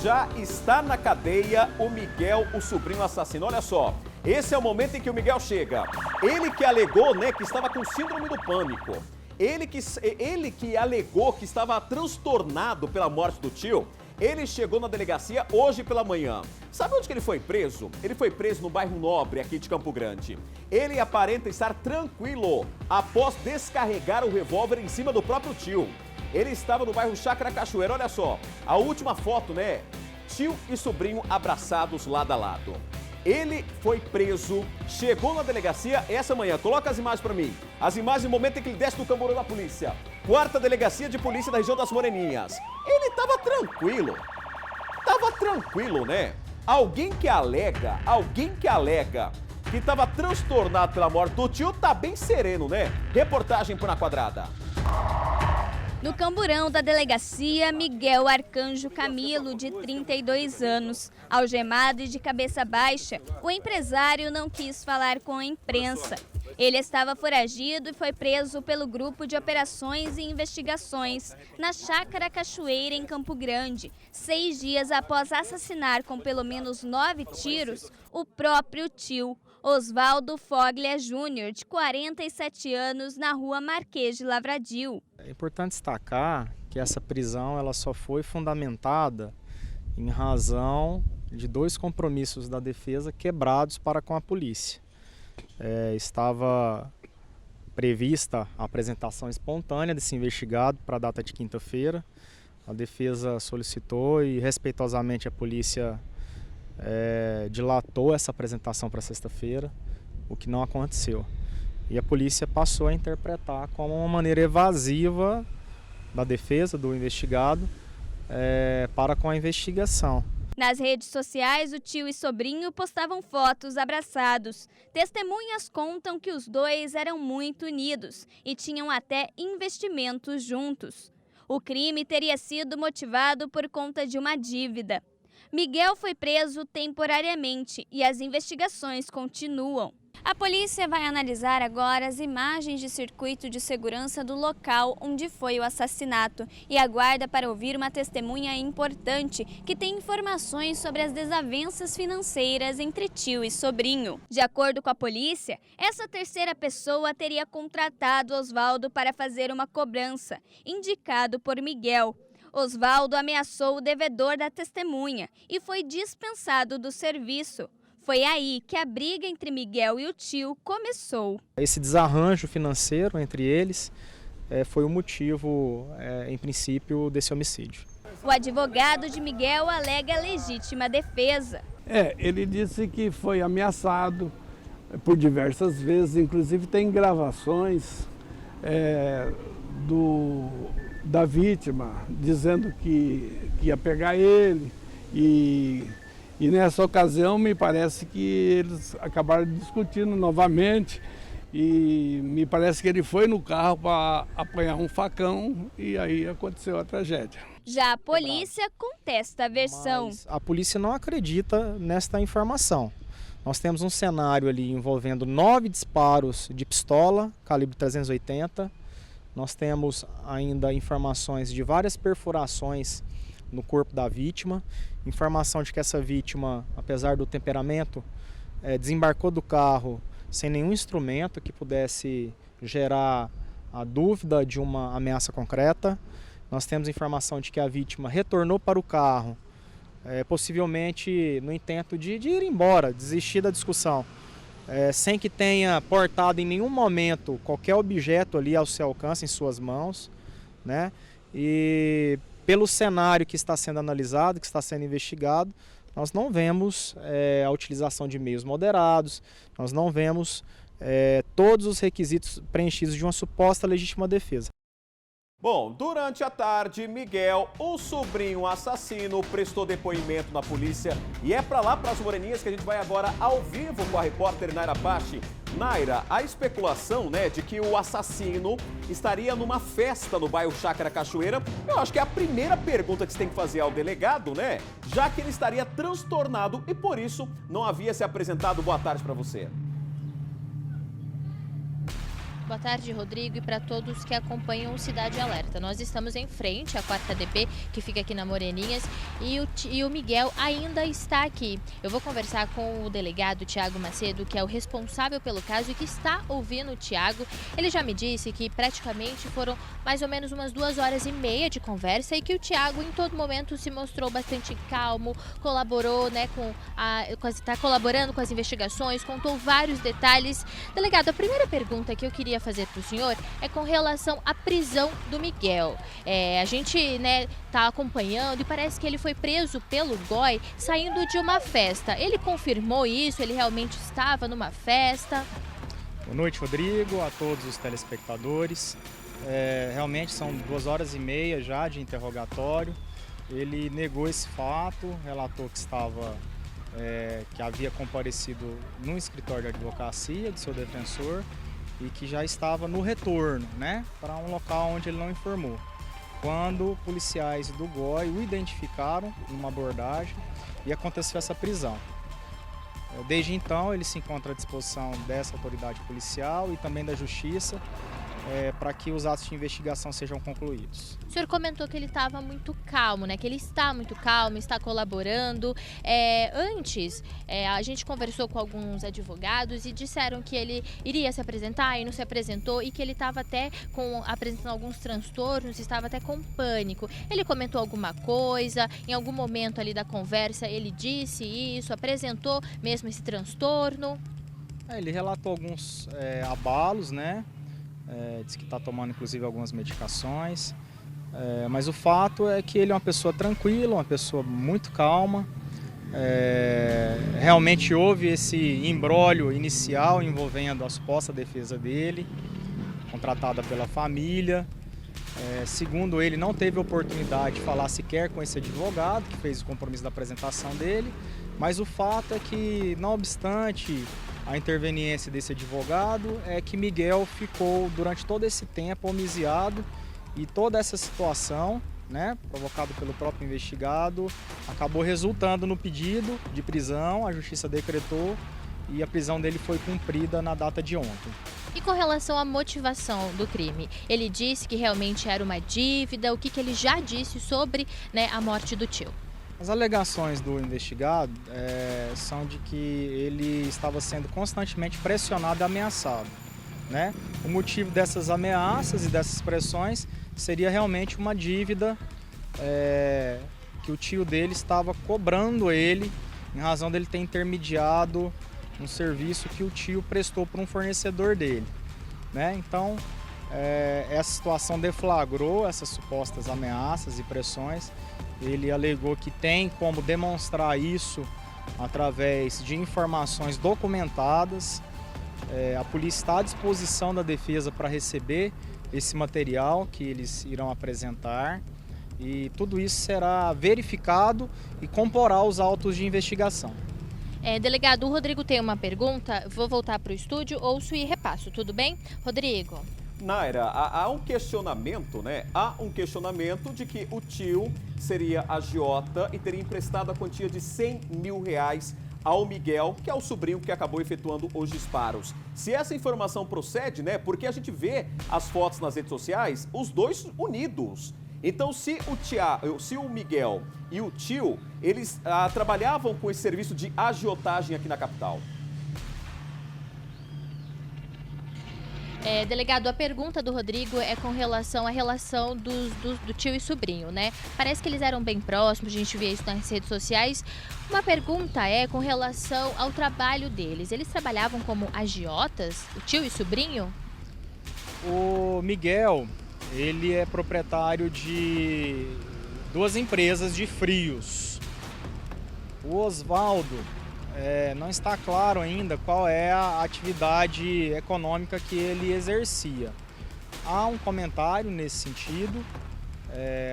já está na cadeia o Miguel, o sobrinho assassino. Olha só, esse é o momento em que o Miguel chega. Ele que alegou, né, que estava com síndrome do pânico. Ele que alegou que estava transtornado pela morte do tio. Ele chegou na delegacia hoje pela manhã. Sabe onde que ele foi preso? Ele foi preso no bairro Nobre, aqui de Campo Grande. Ele aparenta estar tranquilo após descarregar o revólver em cima do próprio tio. Ele estava no bairro Chácara Cachoeira. Olha só, a última foto, né? Tio e sobrinho abraçados lado a lado. Ele foi preso, chegou na delegacia essa manhã. Coloca as imagens para mim. As imagens no momento em que ele desce do camburão da polícia. 4ª Delegacia de Polícia da região das Moreninhas. Ele estava tranquilo, né? Alguém que alega que estava transtornado pela morte do tio tá bem sereno, né? Reportagem por Na Quadrada. No camburão da delegacia, Miguel Arcanjo Camilo, de 32 anos. Algemado e de cabeça baixa, o empresário não quis falar com a imprensa. Ele estava foragido e foi preso pelo Grupo de Operações e Investigações na Chácara Cachoeira, em Campo Grande, 6 dias após assassinar com pelo menos 9 tiros o próprio tio, Oswaldo Foglia Júnior, de 47 anos, na rua Marquês de Lavradio. É importante destacar que essa prisão ela só foi fundamentada em razão de 2 compromissos da defesa quebrados para com a polícia. Estava prevista a apresentação espontânea desse investigado para a data de quinta-feira. A defesa solicitou e respeitosamente a polícia dilatou essa apresentação para sexta-feira, o que não aconteceu. E a polícia passou a interpretar como uma maneira evasiva da defesa, do investigado, para com a investigação. Nas redes sociais, o tio e sobrinho postavam fotos abraçados. Testemunhas contam que os dois eram muito unidos e tinham até investimentos juntos. O crime teria sido motivado por conta de uma dívida. Miguel foi preso temporariamente e as investigações continuam. A polícia vai analisar agora as imagens de circuito de segurança do local onde foi o assassinato e aguarda para ouvir uma testemunha importante que tem informações sobre as desavenças financeiras entre tio e sobrinho. De acordo com a polícia, essa terceira pessoa teria contratado Oswaldo para fazer uma cobrança, indicado por Miguel. Oswaldo ameaçou o devedor da testemunha e foi dispensado do serviço. Foi aí que a briga entre Miguel e o tio começou. Esse desarranjo financeiro entre eles foi o motivo, em princípio, desse homicídio. O advogado de Miguel alega legítima defesa. Ele disse que foi ameaçado por diversas vezes, inclusive tem gravações da vítima dizendo que ia pegar ele e nessa ocasião me parece que eles acabaram discutindo novamente e me parece que ele foi no carro para apanhar um facão e aí aconteceu a tragédia. Já a polícia contesta a versão. Mas a polícia não acredita nesta informação. Nós temos um cenário ali envolvendo 9 disparos de pistola, calibre 380. Nós temos ainda informações de várias perfurações no corpo da vítima, informação de que essa vítima, apesar do temperamento, desembarcou do carro sem nenhum instrumento que pudesse gerar a dúvida de uma ameaça concreta. Nós temos informação de que a vítima retornou para o carro, possivelmente no intento de ir embora, desistir da discussão, sem que tenha portado em nenhum momento qualquer objeto ali ao seu alcance em suas mãos, né? E pelo cenário que está sendo analisado, que está sendo investigado, nós não vemos a utilização de meios moderados, nós não vemos todos os requisitos preenchidos de uma suposta legítima defesa. Bom, durante a tarde, Miguel, o sobrinho assassino, prestou depoimento na polícia e é para lá, para as Moreninhas, que a gente vai agora ao vivo com a repórter Naira Pache. Naira, a especulação, né, de que o assassino estaria numa festa no bairro Chácara Cachoeira, eu acho que é a primeira pergunta que você tem que fazer ao delegado, né, já que ele estaria transtornado e por isso não havia se apresentado. Boa tarde para você. Boa tarde, Rodrigo, e para todos que acompanham o Cidade Alerta. Nós estamos em frente à 4ª DP, que fica aqui na Moreninhas, e o Miguel ainda está aqui. Eu vou conversar com o delegado Tiago Macedo, que é o responsável pelo caso e que está ouvindo o Tiago. Ele já me disse que praticamente foram mais ou menos umas 2h30 de conversa e que o Tiago em todo momento se mostrou bastante calmo, colaborou, né, está colaborando com as investigações, contou vários detalhes. Delegado, a primeira pergunta que eu queria fazer para o senhor é com relação à prisão do Miguel. A gente está acompanhando e parece que ele foi preso pelo GOI saindo de uma festa. Ele confirmou isso? Ele realmente estava numa festa? Boa noite, Rodrigo, a todos os telespectadores. Realmente são 2h30 já de interrogatório. Ele negou esse fato, relatou que que havia comparecido no escritório de advocacia do seu defensor e que já estava no retorno, para um local onde ele não informou. Quando policiais do GOI o identificaram em uma abordagem e aconteceu essa prisão. Desde então ele se encontra à disposição dessa autoridade policial e também da Justiça para que os atos de investigação sejam concluídos. O senhor comentou que ele estava muito calmo, que ele está muito calmo, está colaborando. Antes, a gente conversou com alguns advogados e disseram que ele iria se apresentar e não se apresentou e que ele estava até apresentando alguns transtornos, estava até com pânico. Ele comentou alguma coisa, em algum momento ali da conversa ele disse isso, apresentou mesmo esse transtorno? Ele relatou alguns abalos, disse que está tomando inclusive algumas medicações, mas o fato é que ele é uma pessoa tranquila, uma pessoa muito calma. Realmente houve esse imbróglio inicial envolvendo a suposta defesa dele, contratada pela família. Segundo ele, não teve oportunidade de falar sequer com esse advogado que fez o compromisso da apresentação dele, mas o fato é que, não obstante a interveniência desse advogado, é que Miguel ficou durante todo esse tempo homiciado e toda essa situação, provocada pelo próprio investigado, acabou resultando no pedido de prisão. A Justiça decretou e a prisão dele foi cumprida na data de ontem. E com relação à motivação do crime, ele disse que realmente era uma dívida, o que ele já disse sobre a morte do tio? As alegações do investigado são de que ele estava sendo constantemente pressionado e ameaçado. O motivo dessas ameaças e dessas pressões seria realmente uma dívida que o tio dele estava cobrando ele em razão dele ter intermediado um serviço que o tio prestou para um fornecedor dele. Então, essa situação deflagrou essas supostas ameaças e pressões. Ele alegou que tem como demonstrar isso através de informações documentadas. A polícia está à disposição da defesa para receber esse material que eles irão apresentar e tudo isso será verificado e comporá os autos de investigação. Delegado, o Rodrigo tem uma pergunta, vou voltar para o estúdio, ouço e repasso, tudo bem? Rodrigo. Naira, há um questionamento, Há um questionamento de que o tio seria agiota e teria emprestado a quantia de R$100 mil ao Miguel, que é o sobrinho que acabou efetuando os disparos. Se essa informação procede, porque a gente vê as fotos nas redes sociais, os dois unidos. Então, se o Miguel e o tio, eles trabalhavam com esse serviço de agiotagem aqui na capital. Delegado, a pergunta do Rodrigo é com relação à relação do tio e sobrinho, Parece que eles eram bem próximos, a gente vê isso nas redes sociais. Uma pergunta é com relação ao trabalho deles. Eles trabalhavam como agiotas, o tio e o sobrinho? O Miguel, ele é proprietário de 2 empresas de frios. O Osvaldo, não está claro ainda qual é a atividade econômica que ele exercia. Há um comentário nesse sentido,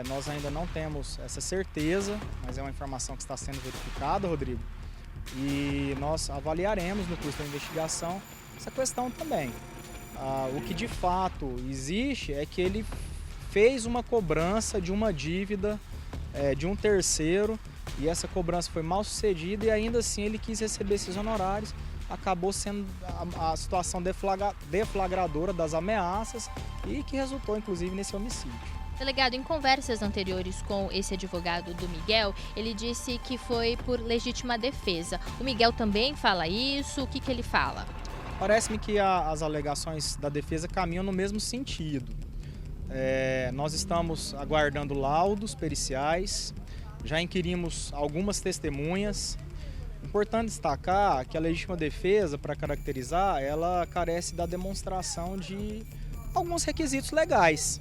nós ainda não temos essa certeza, mas é uma informação que está sendo verificada, Rodrigo, e nós avaliaremos no curso da investigação essa questão também. O que de fato existe é que ele fez uma cobrança de uma dívida de um terceiro e essa cobrança foi mal sucedida e ainda assim ele quis receber esses honorários acabou sendo a situação deflagradora das ameaças e que resultou, inclusive, nesse homicídio. Delegado, em conversas anteriores com esse advogado do Miguel, ele disse que foi por legítima defesa. O Miguel também fala isso? O que ele fala? Parece-me que as alegações da defesa caminham no mesmo sentido. Nós estamos aguardando laudos periciais, já inquirimos algumas testemunhas. Importante destacar que a legítima defesa, para caracterizar, ela carece da demonstração de alguns requisitos legais.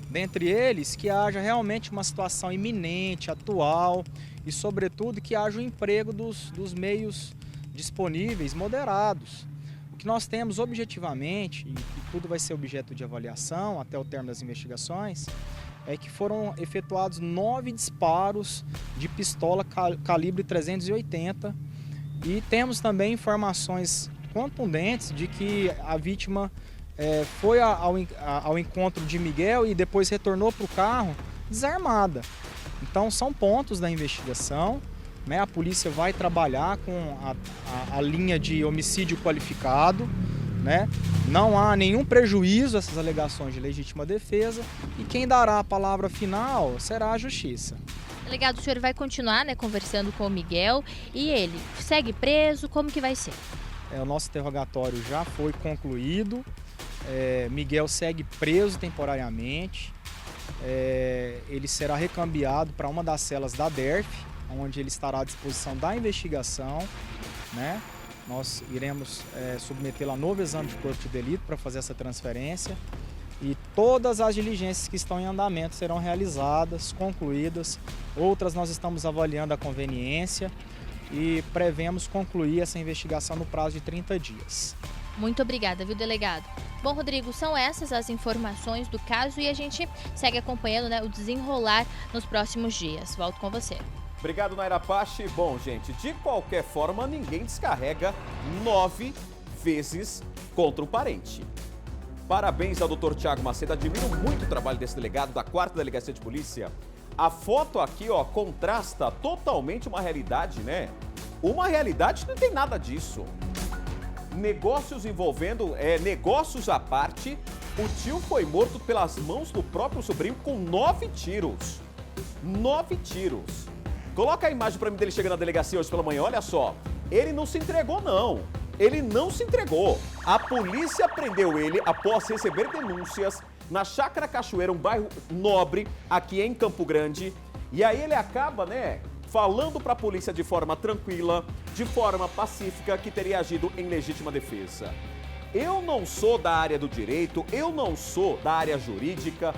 Dentre eles, que haja realmente uma situação iminente, atual e, sobretudo, que haja o emprego dos meios disponíveis moderados. O que nós temos objetivamente, e tudo vai ser objeto de avaliação até o termo das investigações, é que foram efetuados 9 disparos de pistola calibre 380 e temos também informações contundentes de que a vítima foi ao encontro de Miguel e depois retornou para o carro desarmada. Então são pontos da investigação, né? A polícia vai trabalhar com a linha de homicídio qualificado, né? Não há nenhum prejuízo a essas alegações de legítima defesa e quem dará a palavra final será a justiça. Delegado, o senhor vai continuar, né, conversando com o Miguel e ele segue preso? Como que vai ser? O nosso interrogatório já foi concluído, Miguel segue preso temporariamente, ele será recambiado para uma das celas da DERF, onde ele estará à disposição da investigação, né? Nós iremos submetê-lo a novo exame de corpo de delito para fazer essa transferência e todas as diligências que estão em andamento serão realizadas, concluídas. Outras nós estamos avaliando a conveniência e prevemos concluir essa investigação no prazo de 30 dias. Muito obrigada, viu, delegado? Bom, Rodrigo, são essas as informações do caso e a gente segue acompanhando, né, o desenrolar nos próximos dias. Volto com você. Obrigado, Naira Pache. Bom, gente, de qualquer forma, ninguém descarrega 9 vezes contra o parente. Parabéns ao Dr. Tiago Macedo, admiro muito o trabalho desse delegado da 4ª Delegacia de Polícia. A foto aqui, ó, contrasta totalmente uma realidade, né? Uma realidade que não tem nada disso. Negócios envolvendo, negócios à parte, o tio foi morto pelas mãos do próprio sobrinho com 9 tiros. 9 tiros. Coloca a imagem pra mim dele chegando na delegacia hoje pela manhã, olha só. Ele não se entregou, não. Ele não se entregou. A polícia prendeu ele após receber denúncias na Chácara Cachoeira, um bairro nobre aqui em Campo Grande. E aí ele acaba, né, falando pra polícia de forma tranquila, de forma pacífica, que teria agido em legítima defesa. Eu não sou da área do direito, eu não sou da área jurídica.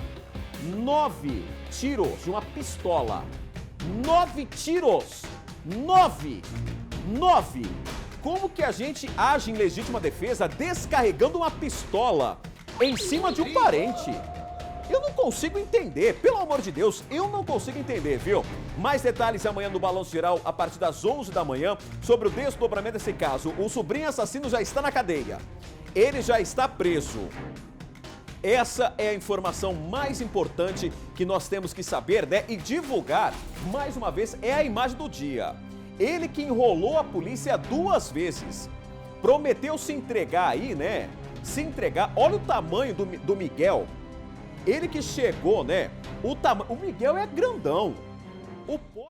9 tiros de uma pistola. 9 tiros! 9! Como que a gente age em legítima defesa descarregando uma pistola em cima de um parente? Eu não consigo entender, pelo amor de Deus, eu não consigo entender, viu? Mais detalhes amanhã no Balanço Geral, a partir das 11 da manhã, sobre o desdobramento desse caso. O sobrinho assassino já está na cadeia. Ele já está preso. Essa é a informação mais importante que nós temos que saber, né? E divulgar, mais uma vez, é a imagem do dia. Ele que enrolou a polícia 2 vezes. Prometeu se entregar aí, né? Se entregar. Olha o tamanho do Miguel. Ele que chegou, né? O Miguel é grandão.